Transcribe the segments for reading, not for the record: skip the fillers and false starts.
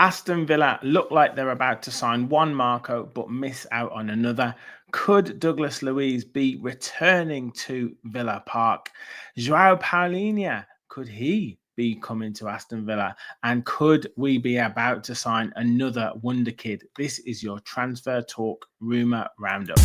Aston Villa look like they're about to sign one Marco but miss out on another. Could Douglas Luiz be returning to Villa Park? João Palhinha, could he be coming to Aston Villa? And could we be about to sign another wonder kid? This is your Transfer Talk Rumour Roundup.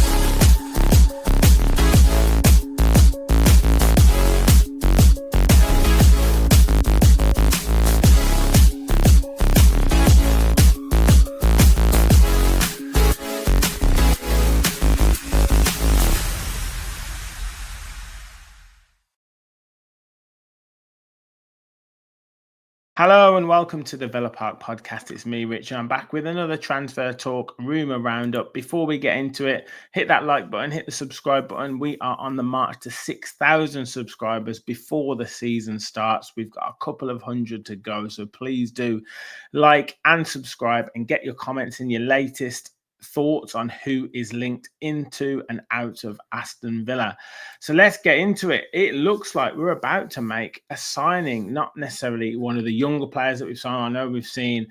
Hello and welcome to the Villa Park podcast. It's me, Rich, and I'm back with another Transfer Talk Rumour Roundup. Before we get into it, hit that like button, hit the subscribe button. We are on the march to 6,000 subscribers before the season starts. We've got a couple of hundred to go, so please do like and subscribe and get your comments and your latest thoughts on who is linked into and out of Aston Villa. So let's get into it. It looks like we're about to make a signing, not necessarily one of the younger players that we've signed. I know we've seen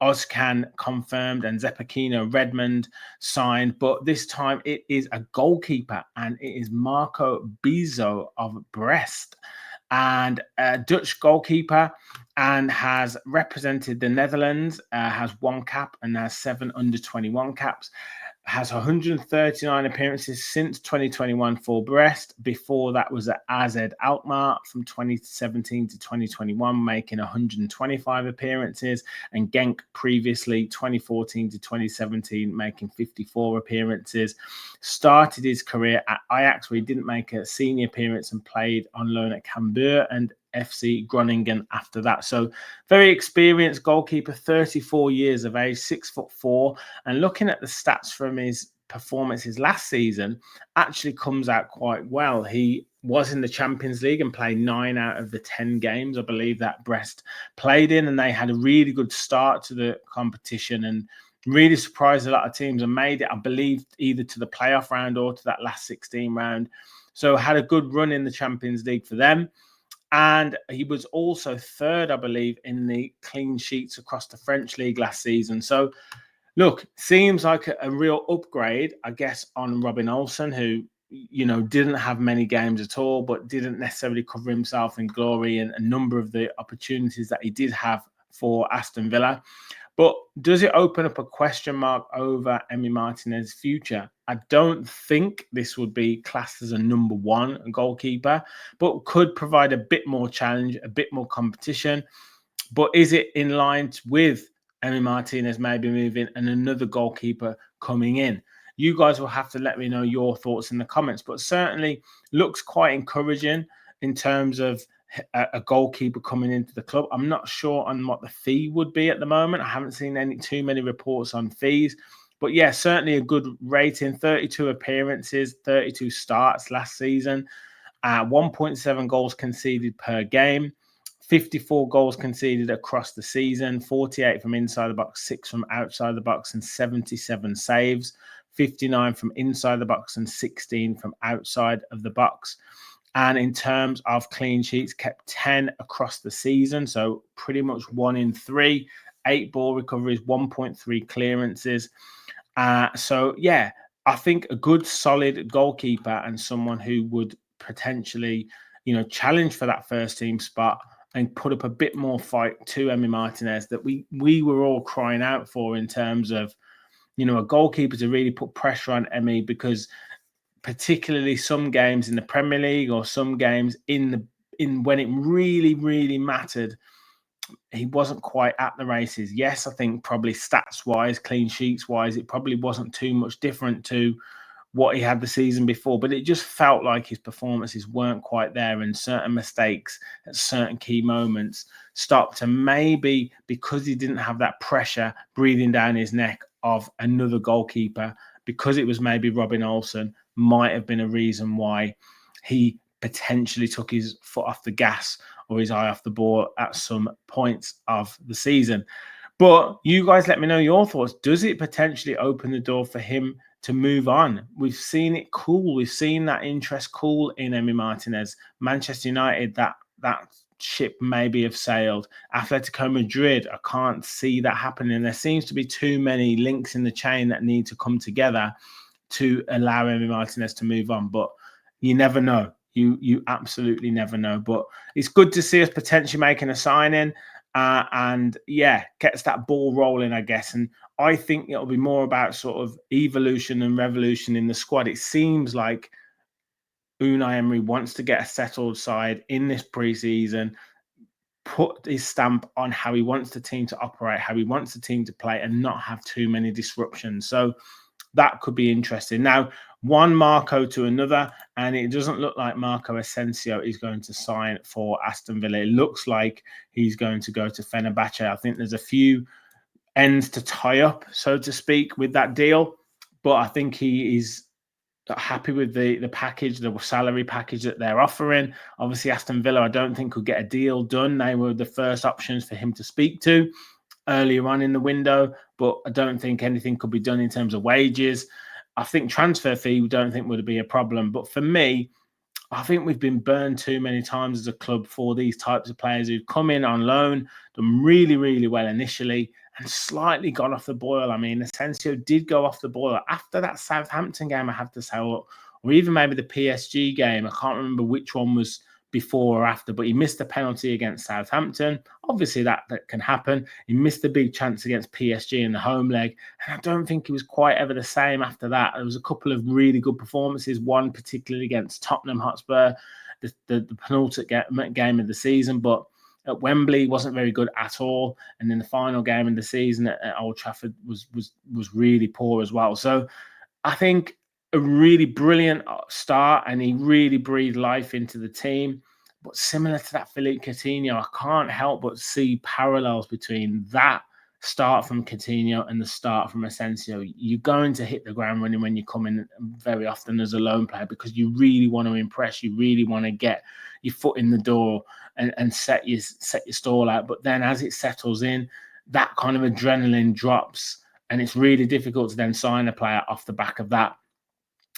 Ozcan confirmed and Zeppakino Redmond signed, but this time it is a goalkeeper and it is Marco Bezo of Brest, and a Dutch goalkeeper, and has represented the Netherlands, has one cap and has 7 under-21 caps, has 139 appearances since 2021 for Brest. Before that was at AZ Alkmaar from 2017 to 2021, making 125 appearances, and Genk previously 2014 to 2017, making 54 appearances. Started his career at Ajax, where he didn't make a senior appearance and played on loan at Cambuur and FC Groningen after that. So very experienced goalkeeper, 34 years of age, 6'4", and looking at the stats from his performances last season, actually comes out quite well. He was in the Champions League and played 9 out of the 10 games, I believe, that Brest played in, and they had a really good start to the competition and really surprised a lot of teams and made it, I believe, either to the playoff round or to that last 16 round. So had a good run in the Champions League for them. And he was also third, I believe, in the clean sheets across the French league last season. So, look, seems like a real upgrade, I guess, on Robin Olsen, who, you know, didn't have many games at all, but didn't necessarily cover himself in glory and a number of the opportunities that he did have for Aston Villa. But does it open up a question mark over Emi Martinez's future? I don't think this would be classed as a number one goalkeeper, but could provide a bit more challenge, a bit more competition. But is it in line with Emi Martinez maybe moving and another goalkeeper coming in? You guys will have to let me know your thoughts in the comments, but certainly looks quite encouraging in terms of a goalkeeper coming into the club. I'm not sure on what the fee would be at the moment. I haven't seen too many reports on fees, but yeah, certainly a good rating. 32 appearances, 32 starts last season, 1.7 goals conceded per game, 54 goals conceded across the season, 48 from inside the box, 6 from outside the box, and 77 saves, 59 from inside the box and 16 from outside of the box. And in terms of clean sheets, kept 10 across the season. So pretty much 1 in 3, 8 ball recoveries, 1.3 clearances. So yeah, I think a good solid goalkeeper and someone who would potentially, you know, challenge for that first team spot and put up a bit more fight to Emi Martinez that we were all crying out for, in terms of, you know, a goalkeeper to really put pressure on Emi, because particularly some games in the Premier League or some games in when it really, really mattered, he wasn't quite at the races. Yes, I think probably stats-wise, clean sheets-wise, it probably wasn't too much different to what he had the season before, but it just felt like his performances weren't quite there, and certain mistakes at certain key moments stopped. And maybe because he didn't have that pressure breathing down his neck of another goalkeeper, because it was maybe Robin Olsen, might have been a reason why he potentially took his foot off the gas or his eye off the ball at some points of the season. But you guys let me know your thoughts. Does it potentially open the door for him to move on? We've seen it cool. We've seen that interest cool in Emi Martinez. Manchester United, that ship maybe have sailed. Atletico Madrid, I can't see that happening. There seems to be too many links in the chain that need to come together to allow Emi Martinez to move on. But you never know. You absolutely never know. But it's good to see us potentially making a signing. And yeah, gets that ball rolling, I guess. And I think it'll be more about sort of evolution and revolution in the squad. It seems like Unai Emery wants to get a settled side in this preseason, put his stamp on how he wants the team to operate, how he wants the team to play, and not have too many disruptions. So that could be interesting. Now, one Marco to another, and it doesn't look like Marco Asencio is going to sign for Aston Villa. It looks like he's going to go to Fenerbahce. I think there's a few ends to tie up, so to speak, with that deal, but I think he is happy with the package, the salary package that they're offering. Obviously, Aston Villa, I don't think could get a deal done. They were the first options for him to speak to earlier on in the window, but I don't think anything could be done in terms of wages. I think transfer fee, we don't think would be a problem. But for me, I think we've been burned too many times as a club for these types of players who've come in on loan, done really, really well initially, and slightly got off the boil. I mean, Asencio did go off the boil after that Southampton game, I have to say, or even maybe the PSG game. I can't remember which one was before or after, but he missed a penalty against Southampton. Obviously, that can happen. He missed a big chance against PSG in the home leg, and I don't think he was quite ever the same after that. There was a couple of really good performances, one particularly against Tottenham Hotspur, the penultimate game of the season, but at Wembley wasn't very good at all, and then the final game of the season at Old Trafford was really poor as well. So I think a really brilliant start, and he really breathed life into the team. But similar to that Philippe Coutinho, I can't help but see parallels between that start from Coutinho and the start from Asensio. You're going to hit the ground running when you come in very often as a lone player, because you really want to impress. You really want to get your foot in the door and set your stall out. But then as it settles in, that kind of adrenaline drops, and it's really difficult to then sign a player off the back of that.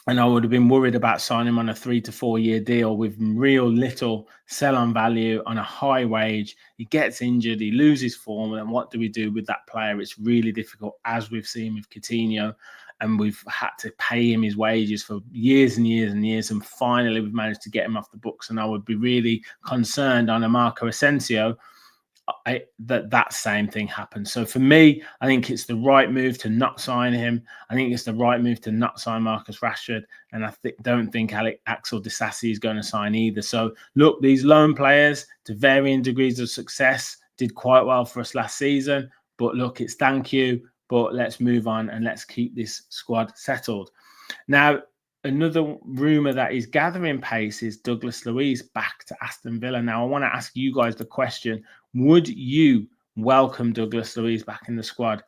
And I would have been worried about signing him on a 3 to 4 year deal with real little sell-on value on a high wage. He gets injured, he loses form, and what do we do with that player? It's really difficult, as we've seen with Coutinho, and we've had to pay him his wages for years and years and years, and finally we've managed to get him off the books. And I would be really concerned on a Marco Asensio that same thing happens. So for me, I think it's the right move to not sign him. I think it's the right move to not sign Marcus Rashford, and I don't think Axel Disasi is going to sign either. So look, these loan players to varying degrees of success did quite well for us last season, but look, it's thank you, but let's move on and let's keep this squad settled. Now, another rumour that is gathering pace is Douglas Luiz back to Aston Villa. Now, I want to ask you guys the question: would you welcome Douglas Luiz back in the squad?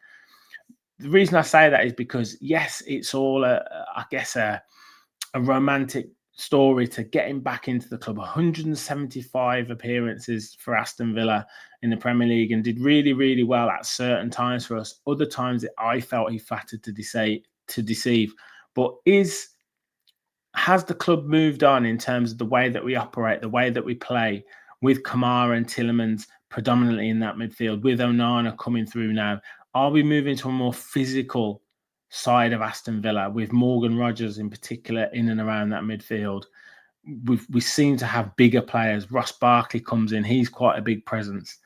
The reason I say that is because, yes, it's all, I guess, a romantic story to get him back into the club. 175 appearances for Aston Villa in the Premier League, and did really, really well at certain times for us. Other times I felt he flattered to deceive. But has the club moved on in terms of the way that we operate, the way that we play, with Kamara and Tielemans predominantly in that midfield, with Onana coming through now? Are we moving to a more physical side of Aston Villa, with Morgan Rogers in particular in and around that midfield? We seem to have bigger players. Ross Barkley comes in, he's quite a big presence.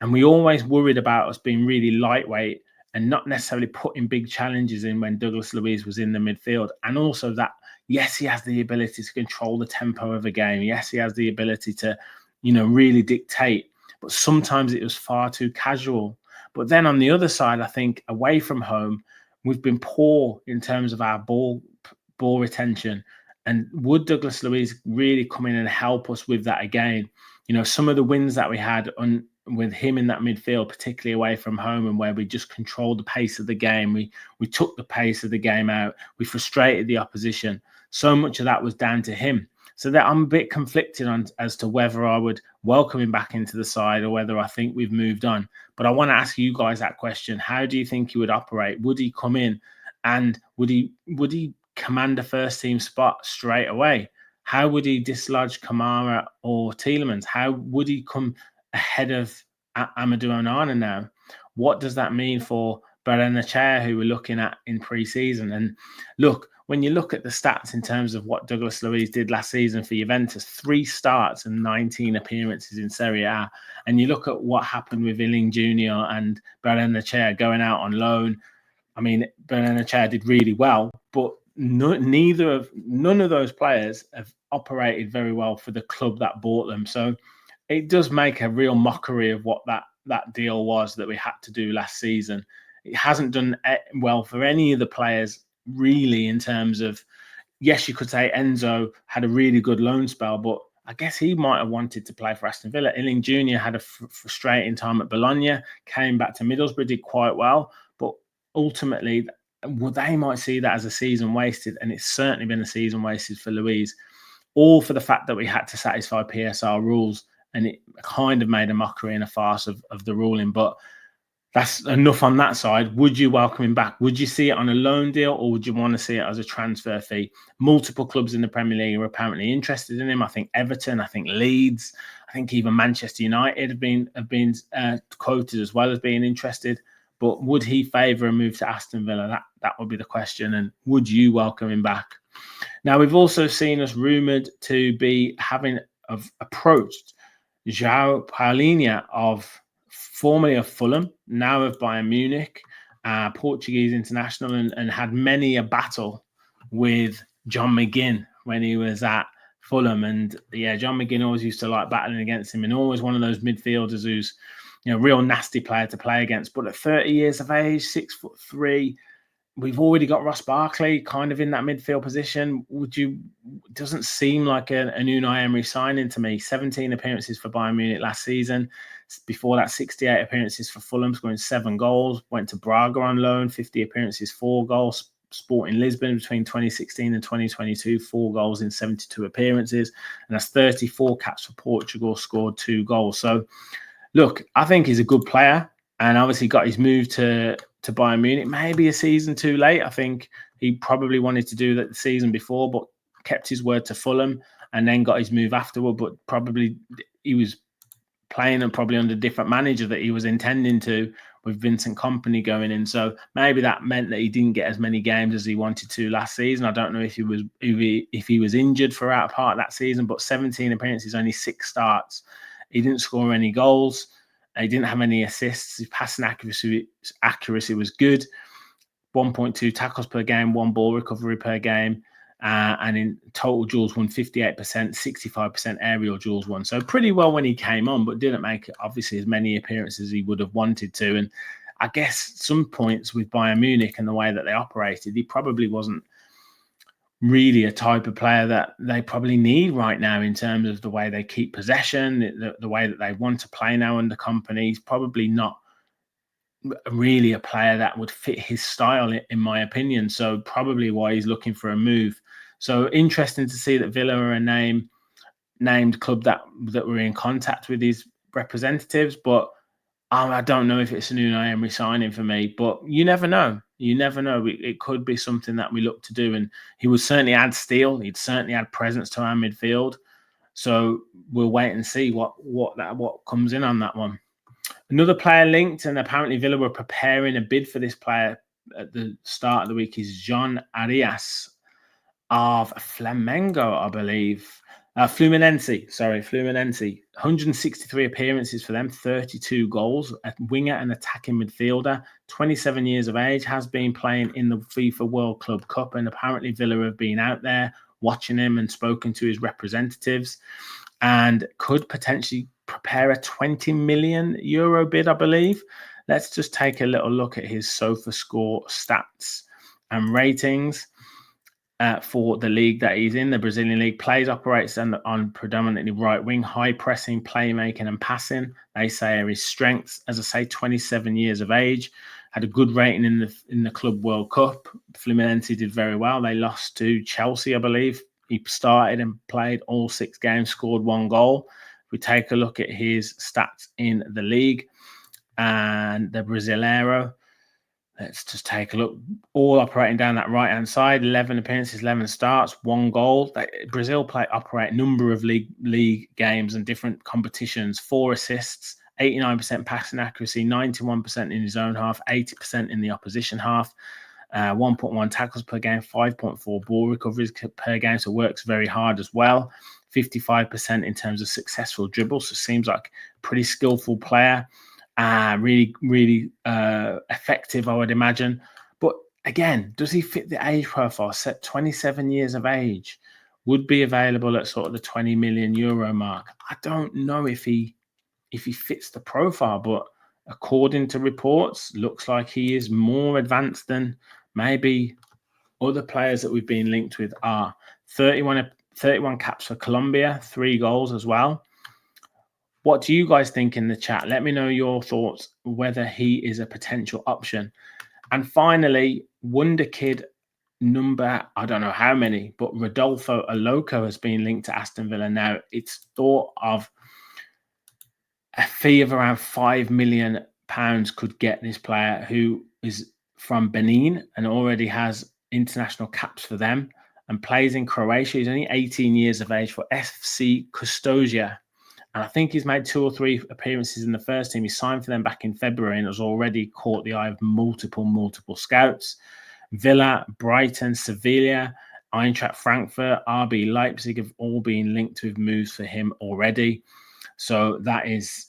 And we always worried about us being really lightweight and not necessarily putting big challenges in when Douglas Luiz was in the midfield. And also that, yes, he has the ability to control the tempo of a game. Yes, he has the ability to, really dictate. But sometimes it was far too casual. But then on the other side, I think away from home, we've been poor in terms of our ball retention. And would Douglas Luiz really come in and help us with that again? Some of the wins that we had with him in that midfield, particularly away from home, and where we just controlled the pace of the game. We took the pace of the game out. We frustrated the opposition. So much of that was down to him. So that I'm a bit conflicted as to whether I would welcome him back into the side or whether I think we've moved on. But I want to ask you guys that question. How do you think he would operate? Would he come in and would he command a first team spot straight away? How would he dislodge Kamara or Tielemans? How would he come ahead of Amadou Onana now? What does that mean for Barrenechea, who we're looking at in pre-season? And look, when you look at the stats in terms of what Douglas Luiz did last season for Juventus, 3 starts and 19 appearances in Serie A, and you look at what happened with Illing Jr. and Barrenechea going out on loan. I mean, Barrenechea did really well, but none of those players have operated very well for the club that bought them. So it does make a real mockery of what that deal was that we had to do last season. It hasn't done well for any of the players, really, in terms of, yes, you could say Enzo had a really good loan spell, but I guess he might have wanted to play for Aston Villa. Illing Jr. had a frustrating time at Bologna, came back to Middlesbrough, did quite well, but ultimately, they might see that as a season wasted, and it's certainly been a season wasted for Luiz, all for the fact that we had to satisfy PSR rules, and it kind of made a mockery and a farce of the ruling. But that's enough on that side. Would you welcome him back? Would you see it on a loan deal, or would you want to see it as a transfer fee? Multiple clubs in the Premier League are apparently interested in him. I think Everton, I think Leeds, I think even Manchester United have been quoted as well as being interested. But would he favour a move to Aston Villa? That would be the question. And would you welcome him back? Now, we've also seen us rumoured to be having approached João Palhinha, formerly of Fulham, now of Bayern Munich, Portuguese international, and had many a battle with John McGinn when he was at Fulham. And yeah, John McGinn always used to like battling against him, and always one of those midfielders who's, real nasty player to play against. But at 30 years of age, 6'3", we've already got Ross Barkley kind of in that midfield position. Doesn't seem like an Unai Emery signing to me. 17 appearances for Bayern Munich last season. Before that, 68 appearances for Fulham, scoring 7 goals. Went to Braga on loan, 50 appearances, 4 goals. Sporting Lisbon between 2016 and 2022, 4 goals in 72 appearances. And that's 34 caps for Portugal, scored 2 goals. So, look, I think he's a good player, and obviously got his move to Bayern Munich. Maybe a season too late. I think he probably wanted to do that the season before, but kept his word to Fulham and then got his move afterward. But probably he was playing and probably under a different manager that he was intending to, with Vincent Kompany going in. So maybe that meant that he didn't get as many games as he wanted to last season. I don't know if he was injured throughout part of that season, but 17 appearances, only 6 starts. He didn't score any goals. He didn't have any assists. His passing accuracy was good. 1.2 tackles per game, 1 ball recovery per game. And in total duels won 58%, 65% aerial duels won. So pretty well when he came on, but didn't make obviously as many appearances as he would have wanted to. And I guess some points with Bayern Munich and the way that they operated, he probably wasn't really a type of player that they probably need right now in terms of the way they keep possession, the way that they want to play now under Kompany. He's probably not really a player that would fit his style, in my opinion. So probably why he's looking for a move. So interesting to see that Villa are a named club that were in contact with his representatives, but I don't know if it's an Unai Emery signing for me. But you never know. You never know. It could be something that we look to do, and he would certainly add steel. He'd certainly add presence to our midfield. So we'll wait and see what comes in on that one. Another player linked, and apparently Villa were preparing a bid for this player at the start of the week, is John Arias of Flamengo, I believe. Fluminense. 163 appearances for them, 32 goals. A winger and attacking midfielder, 27 years of age, has been playing in the FIFA World Club Cup, and apparently Villa have been out there watching him and spoken to his representatives, and could potentially prepare a 20 million euro bid, I believe. Let's just take a little look at his SofaScore stats and ratings. For the league that he's in, the Brazilian league, operates on predominantly right wing, high pressing, playmaking and passing. They say are his strengths. As I say, 27 years of age, had a good rating in the Club World Cup. Fluminense did very well. They lost to Chelsea, I believe. He started and played all 6 games, scored 1 goal. If we take a look at his stats in the league and the Brasileiro, Let's just take a look. All operating down that right-hand side. 11 appearances, 11 starts, 1 goal. Brazil operate a number of league games and different competitions. 4 assists, 89% passing accuracy, 91% in his own half, 80% in the opposition half. 1.1 tackles per game, 5.4 ball recoveries per game. So works very hard as well. 55% in terms of successful dribbles. So seems like a pretty skillful player. Really effective, I would imagine. But again, does he fit the age profile? Set 27 years of age, would be available at sort of the 20 million euro mark. I don't know if he fits the profile, but according to reports, looks like he is more advanced than maybe other players that we've been linked with are. 31 caps for Colombia, 3 goals as well. What do you guys think in the chat? Let me know your thoughts, whether he is a potential option. And finally, Wonder Kid number, I don't know how many, but Rodolfo Aloco has been linked to Aston Villa. Now, it's thought of a fee of around £5 million could get this player, who is from Benin and already has international caps for them and plays in Croatia. He's only 18 years of age for FC Custodia. And I think he's made 2 or 3 appearances in the first team. He signed for them back in February and has already caught the eye of multiple scouts. Villa, Brighton, Sevilla, Eintracht Frankfurt, RB Leipzig have all been linked with moves for him already. So that is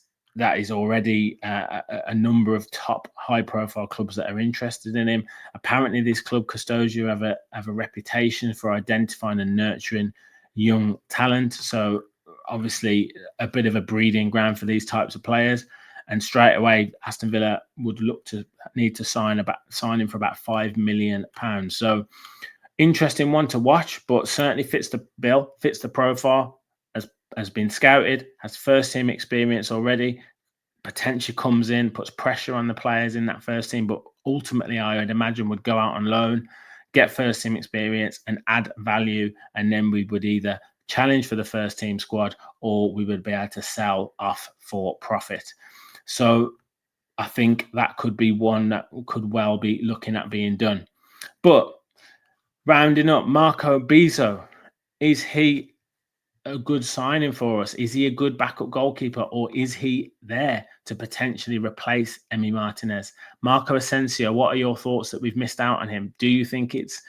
already a number of top high-profile clubs that are interested in him. Apparently, this club, Custodia, have a reputation for identifying and nurturing young talent. So obviously a bit of a breeding ground for these types of players, and straight away Aston Villa would need to sign him for about £5 million. So interesting one to watch, but certainly fits the bill, fits the profile, has been scouted, has first team experience already, potentially comes in, puts pressure on the players in that first team, but ultimately I would imagine would go out on loan, get first team experience and add value, and then we would either challenge for the first team squad or we would be able to sell off for profit. So I think that could be one that could well be looking at being done. But rounding up, Marco Bezo, is he a good signing for us? Is he a good backup goalkeeper, or is he there to potentially replace Emi Martinez? Marco Asencio, what are your thoughts that we've missed out on him? Do you think it's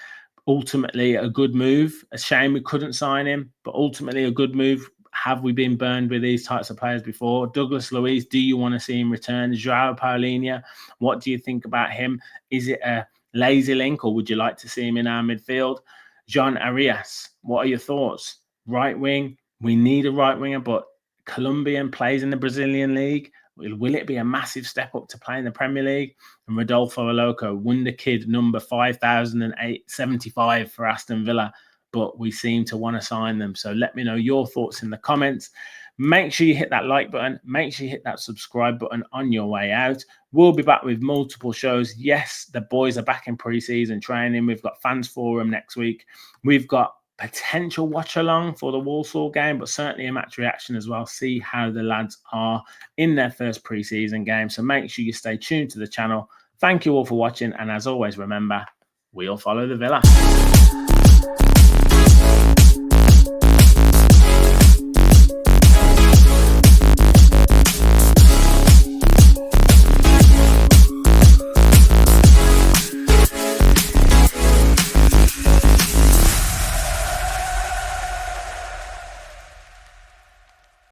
ultimately a good move? A shame we couldn't sign him, but ultimately a good move. Have we been burned with these types of players before? Douglas Luiz, do you want to see him return? João Palhinha, what do you think about him? Is it a lazy link, or would you like to see him in our midfield? John Arias, what are your thoughts? Right wing, we need a right winger, but Colombian plays in the Brazilian league. Will it be a massive step up to play in the Premier League? And Rodolfo Aloco, Wonder Kid number 5,075 for Aston Villa, but we seem to want to sign them. So let me know your thoughts in the comments. Make sure you hit that like button. Make sure you hit that subscribe button on your way out. We'll be back with multiple shows. Yes, the boys are back in pre-season training. We've got Fans Forum next week. We've got potential watch along for the Walsall game, but certainly a match reaction as well. See how the lads are in their first pre-season game. So make sure you stay tuned to the channel. Thank you all for watching. And as always, remember, we'll follow the Villa.